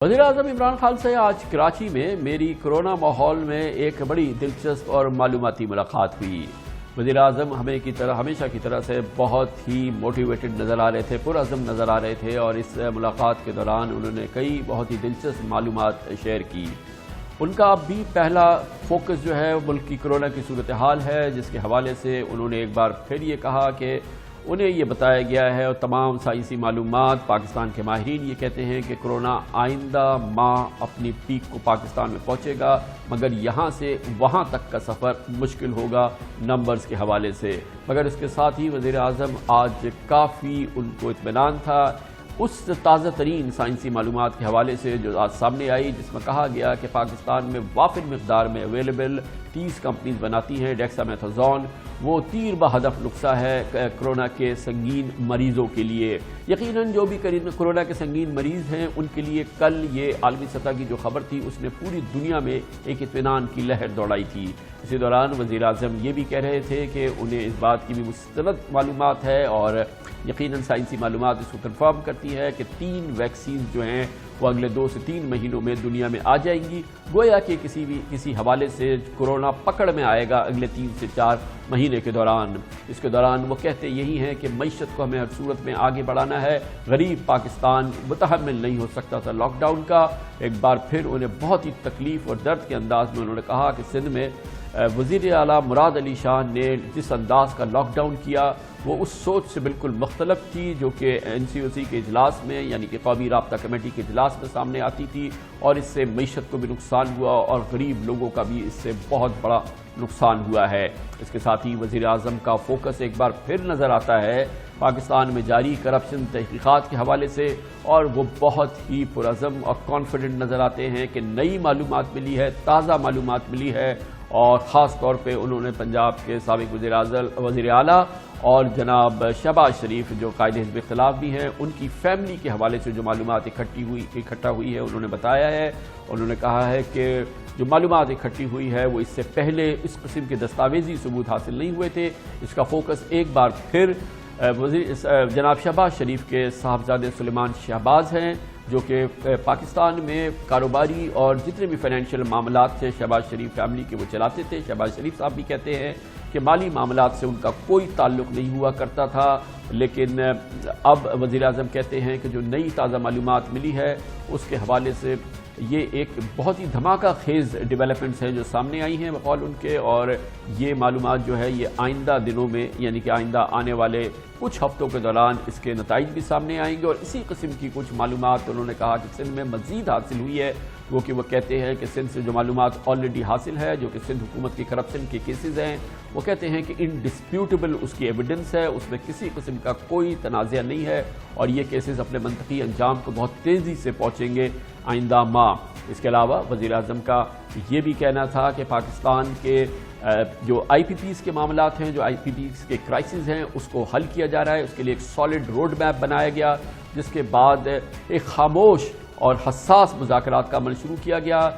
وزیر اعظم عمران خان سے آج کراچی میں میری کرونا ماحول میں ایک بڑی دلچسپ اور معلوماتی ملاقات ہوئی۔ وزیر اعظم ہمیشہ کی طرح سے بہت ہی موٹیویٹڈ نظر آ رہے تھے، پرعزم نظر آ رہے تھے، اور اس ملاقات کے دوران انہوں نے کئی بہت ہی دلچسپ معلومات شیئر کی۔ ان کا اب بھی پہلا فوکس جو ہے ملک کی کرونا کی صورتحال ہے، جس کے حوالے سے انہوں نے ایک بار پھر یہ کہا کہ انہیں یہ بتایا گیا ہے اور تمام سائنسی معلومات پاکستان کے ماہرین یہ کہتے ہیں کہ کرونا آئندہ ماہ اپنی پیک کو پاکستان میں پہنچے گا، مگر یہاں سے وہاں تک کا سفر مشکل ہوگا نمبرز کے حوالے سے۔ مگر اس کے ساتھ ہی وزیر اعظم آج کافی ان کو اطمینان تھا اس تازہ ترین سائنسی معلومات کے حوالے سے جو آج سامنے آئی، جس میں کہا گیا کہ پاکستان میں وافر مقدار میں اویلیبل 30 کمپنیز بناتی ہیں ڈیکسامیتھازون، وہ تیر بہدف نسخہ ہے کرونا کے سنگین مریضوں کے لیے۔ یقیناً جو بھی کرونا کے سنگین مریض ہیں ان کے لیے کل یہ عالمی سطح کی جو خبر تھی اس نے پوری دنیا میں ایک اطمینان کی لہر دوڑائی تھی۔ اسی دوران وزیر اعظم یہ بھی کہہ رہے تھے کہ انہیں اس بات کی بھی مستند معلومات ہے اور یقیناً سائنسی معلومات اس کو کنفرم کرتی ہے کہ 3 ویکسینز جو ہیں وہ اگلے 2 سے 3 مہینوں میں دنیا میں آ جائیں گی، گویا کہ کسی حوالے سے کرونا پکڑ میں آئے گا اگلے 3 سے 4 مہینے کے دوران۔ اس کے دوران وہ کہتے یہی ہیں کہ معیشت کو ہمیں ہر صورت میں آگے بڑھانا ہے، غریب پاکستان متحمل نہیں ہو سکتا تھا لاک ڈاؤن کا۔ ایک بار پھر انہیں بہت ہی تکلیف اور درد کے انداز میں انہوں نے کہا کہ سندھ میں وزیر اعلیٰ مراد علی شاہ نے جس انداز کا لاک ڈاؤن کیا وہ اس سوچ سے بالکل مختلف تھی جو کہ NCOC کے اجلاس میں یعنی کہ قومی رابطہ کمیٹی کے اجلاس میں سامنے آتی تھی، اور اس سے معیشت کو بھی نقصان ہوا اور غریب لوگوں کا بھی اس سے بہت بڑا نقصان ہوا ہے۔ اس کے ساتھ ہی وزیر اعظم کا فوکس ایک بار پھر نظر آتا ہے پاکستان میں جاری کرپشن تحقیقات کے حوالے سے، اور وہ بہت ہی پرعزم اور کانفیڈنٹ نظر آتے ہیں کہ نئی معلومات ملی ہے، تازہ معلومات ملی ہے، اور خاص طور پہ انہوں نے پنجاب کے سابق وزیر اعلیٰ اور جناب شہباز شریف جو قائد حزب اختلاف بھی ہیں ان کی فیملی کے حوالے سے جو معلومات اکٹھا ہوئی ہے انہوں نے بتایا ہے۔ انہوں نے کہا ہے کہ جو معلومات اکٹھی ہوئی ہے وہ اس سے پہلے اس قسم کے دستاویزی ثبوت حاصل نہیں ہوئے تھے۔ اس کا فوکس ایک بار پھر جناب شہباز شریف کے صاحبزادے سلیمان شہباز ہیں، جو کہ پاکستان میں کاروباری اور جتنے بھی فائنینشیل معاملات تھے شہباز شریف فیملی کے وہ چلاتے تھے۔ شہباز شریف صاحب بھی کہتے ہیں کہ مالی معاملات سے ان کا کوئی تعلق نہیں ہوا کرتا تھا، لیکن اب وزیر اعظم کہتے ہیں کہ جو نئی تازہ معلومات ملی ہے اس کے حوالے سے یہ ایک بہت ہی دھماکہ خیز ڈیولپمنٹس ہیں جو سامنے آئی ہیں بقول ان کے، اور یہ معلومات جو ہے یہ آئندہ دنوں میں یعنی کہ آئندہ آنے والے کچھ ہفتوں کے دوران اس کے نتائج بھی سامنے آئیں گے۔ اور اسی قسم کی کچھ معلومات انہوں نے کہا کہ سندھ میں مزید حاصل ہوئی ہے، وہ کہتے ہیں کہ سندھ سے جو معلومات آلریڈی حاصل ہے جو کہ سندھ حکومت کی کرپشن کے کیسز ہیں، وہ کہتے ہیں کہ انڈسپیوٹیبل اس کی ایویڈنس ہے، اس میں کسی قسم کا کوئی تنازع نہیں ہے، اور یہ کیسز اپنے منطقی انجام کو بہت تیزی سے پہنچیں گے آئندہ ماہ۔ اس کے علاوہ وزیر اعظم کا یہ بھی کہنا تھا کہ پاکستان کے جو IPPs کے معاملات ہیں، جو IPPs کے کرائسز ہیں، اس کو حل کیا جا رہا ہے۔ اس کے لیے ایک سالڈ روڈ میپ بنایا گیا، جس کے بعد ایک خاموش اور حساس مذاکرات کا عمل شروع کیا گیا۔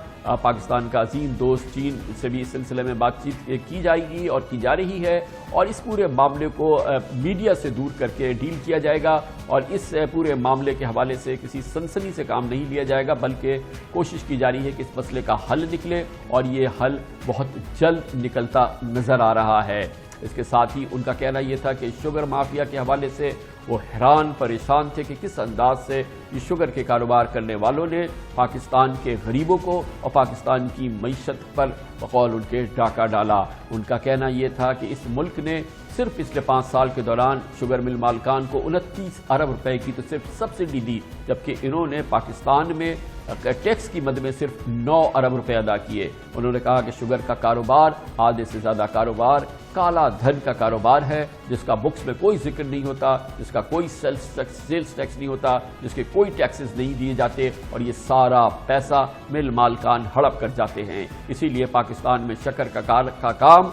پاکستان کا عظیم دوست چین سے بھی اس سلسلے میں بات چیت کی جائے گی اور کی جا رہی ہے، اور اس پورے معاملے کو میڈیا سے دور کر کے ڈیل کیا جائے گا، اور اس پورے معاملے کے حوالے سے کسی سنسنی سے کام نہیں لیا جائے گا، بلکہ کوشش کی جا رہی ہے کہ اس مسئلے کا حل نکلے، اور یہ حل بہت جلد نکلتا نظر آ رہا ہے۔ اس کے ساتھ ہی ان کا کہنا یہ تھا کہ شوگر مافیا کے حوالے سے وہ حیران پریشان تھے کہ کس انداز سے یہ شوگر کے کاروبار کرنے والوں نے پاکستان کے غریبوں کو اور پاکستان کی معیشت پر بقول ان کے ڈاکہ ڈالا۔ ان کا کہنا یہ تھا کہ اس ملک نے صرف پچھلے 5 سال کے دوران شوگر مل مالکان کو 29 ارب روپے کی تو صرف سبسڈی دی، جبکہ انہوں نے پاکستان میں ٹیکس کی مد میں صرف 9 ارب روپے ادا کیے۔ انہوں نے کہا کہ شوگر کا کاروبار آدھے سے زیادہ کاروبار کالا دھن کا کاروبار ہے، جس کا بکس میں کوئی ذکر نہیں ہوتا، جس کا کوئی سیلز ٹیکس نہیں ہوتا، جس کے کوئی ٹیکسز نہیں دیے جاتے، اور یہ سارا پیسہ مل مالکان ہڑپ کر جاتے ہیں۔ اسی لیے پاکستان میں شکر کا کام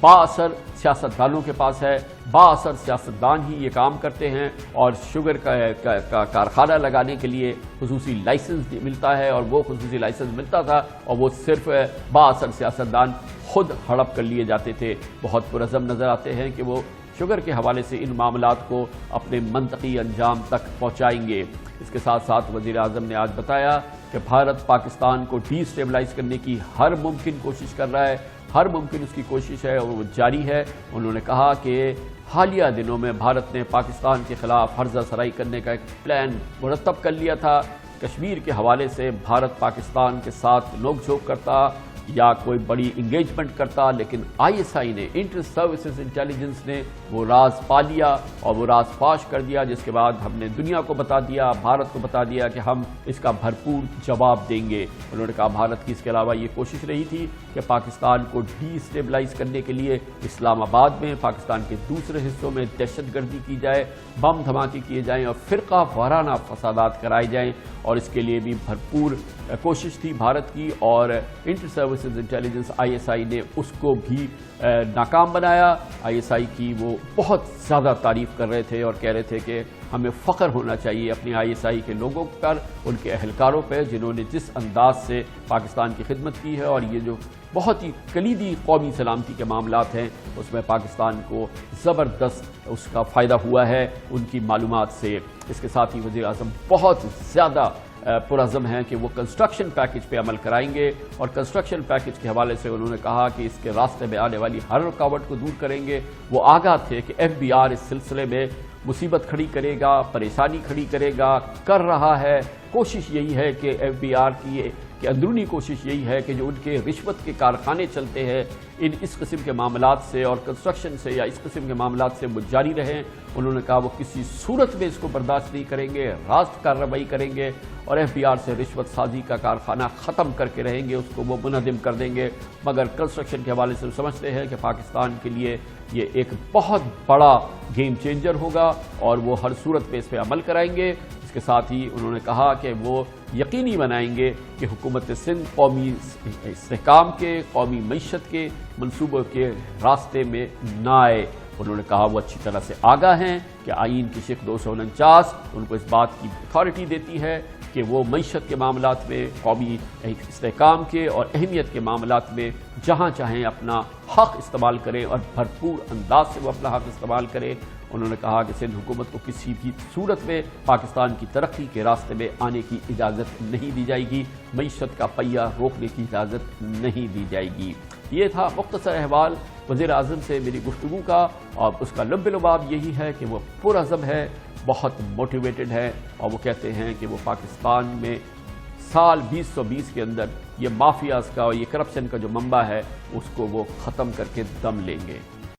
با اثر سیاست دانوں کے پاس ہے، با اثر سیاستدان ہی یہ کام کرتے ہیں، اور شوگر کا کارخانہ لگانے کے لیے خصوصی لائسنس ملتا ہے، اور وہ خصوصی لائسنس ملتا تھا اور وہ صرف با اثر سیاستدان خود ہڑپ کر لیے جاتے تھے۔ بہت پرعزم نظر آتے ہیں کہ وہ شوگر کے حوالے سے ان معاملات کو اپنے منطقی انجام تک پہنچائیں گے۔ اس کے ساتھ ساتھ وزیر اعظم نے آج بتایا کہ بھارت پاکستان کو ڈی اسٹیبلائز کرنے کی ہر ممکن کوشش کر رہا ہے، ہر ممکن اس کی کوشش ہے اور وہ جاری ہے۔ انہوں نے کہا کہ حالیہ دنوں میں بھارت نے پاکستان کے خلاف ہرزہ سرائی کرنے کا ایک پلان مرتب کر لیا تھا۔ کشمیر کے حوالے سے بھارت پاکستان کے ساتھ نوک جھوک کرتا یا کوئی بڑی انگیجمنٹ کرتا، لیکن آئی ایس آئی نے، انٹر سروسز انٹیلیجنس نے وہ راز پا لیا اور وہ راز فاش کر دیا، جس کے بعد ہم نے دنیا کو بتا دیا، بھارت کو بتا دیا کہ ہم اس کا بھرپور جواب دیں گے۔ انہوں نے کہا بھارت کی اس کے علاوہ یہ کوشش رہی تھی کہ پاکستان کو ڈی اسٹیبلائز کرنے کے لیے اسلام آباد میں، پاکستان کے دوسرے حصوں میں دہشت گردی کی جائے، بم دھماکے کیے جائیں اور فرقہ وارانہ فسادات کرائے جائیں، اور اس کے لیے بھی بھرپور کوشش تھی بھارت کی، اور inter services intelligence I S I نے اس کو بھی ناکام بنایا۔ آئی ایس آئی کی وہ بہت زیادہ تعریف کر رہے تھے اور کہہ رہے تھے کہ ہمیں فخر ہونا چاہیے اپنی آئی ایس آئی کے لوگوں پر، ان کے اہلکاروں پہ، جنہوں نے جس انداز سے پاکستان کی خدمت کی ہے، اور یہ جو بہت ہی کلیدی قومی سلامتی کے معاملات ہیں اس میں پاکستان کو زبردست اس کا فائدہ ہوا ہے ان کی معلومات سے۔ اس کے ساتھ ہی وزیر اعظم بہت زیادہ پرعزم ہیں کہ وہ کنسٹرکشن پیکیج پہ عمل کرائیں گے، اور کنسٹرکشن پیکیج کے حوالے سے انہوں نے کہا کہ اس کے راستے میں آنے والی ہر رکاوٹ کو دور کریں گے۔ وہ آگاہ تھے کہ ایف بی آر اس سلسلے میں مصیبت کھڑی کرے گا، پریشانی کھڑی کرے گا، کر رہا ہے۔ کوشش یہی ہے کہ ایف بی آر کی کہ اندرونی کوشش یہی ہے کہ جو ان کے رشوت کے کارخانے چلتے ہیں اس قسم کے معاملات سے اور کنسٹرکشن سے یا اس قسم کے معاملات سے وہ جاری رہیں۔ انہوں نے کہا وہ کسی صورت میں اس کو برداشت نہیں کریں گے، راست کارروائی کریں گے، اور ایف بی آر سے رشوت سازی کا کارخانہ ختم کر کے رہیں گے، اس کو وہ منہدم کر دیں گے۔ مگر کنسٹرکشن کے حوالے سے سمجھتے ہیں کہ پاکستان کے لیے یہ ایک بہت بڑا گیم چینجر ہوگا اور وہ ہر صورت میں اس پہ عمل کرائیں گے۔ اس کے ساتھ ہی انہوں نے کہا کہ وہ یقینی بنائیں گے کہ حکومت سندھ قومی استحکام کے، قومی معیشت کے منصوبوں کے راستے میں نہ آئے۔ انہوں نے کہا وہ اچھی طرح سے آگاہ ہیں کہ آئین کی شق 249 ان کو اس بات کی اتھارٹی دیتی ہے کہ وہ معیشت کے معاملات میں، قومی استحکام کے اور اہمیت کے معاملات میں جہاں چاہیں اپنا حق استعمال کریں اور بھرپور انداز سے وہ اپنا حق استعمال کریں۔ انہوں نے کہا کہ سندھ حکومت کو کسی بھی صورت میں پاکستان کی ترقی کے راستے میں آنے کی اجازت نہیں دی جائے گی، معیشت کا پہیہ روکنے کی اجازت نہیں دی جائے گی۔ یہ تھا مختصر احوال وزیر اعظم سے میری گفتگو کا، اور اس کا لب لباب یہی ہے کہ وہ پرعزم ہے، بہت موٹیویٹڈ ہے، اور وہ کہتے ہیں کہ وہ پاکستان میں سال 2020 کے اندر یہ مافیاز کا اور یہ کرپشن کا جو منبع ہے اس کو وہ ختم کر کے دم لیں گے۔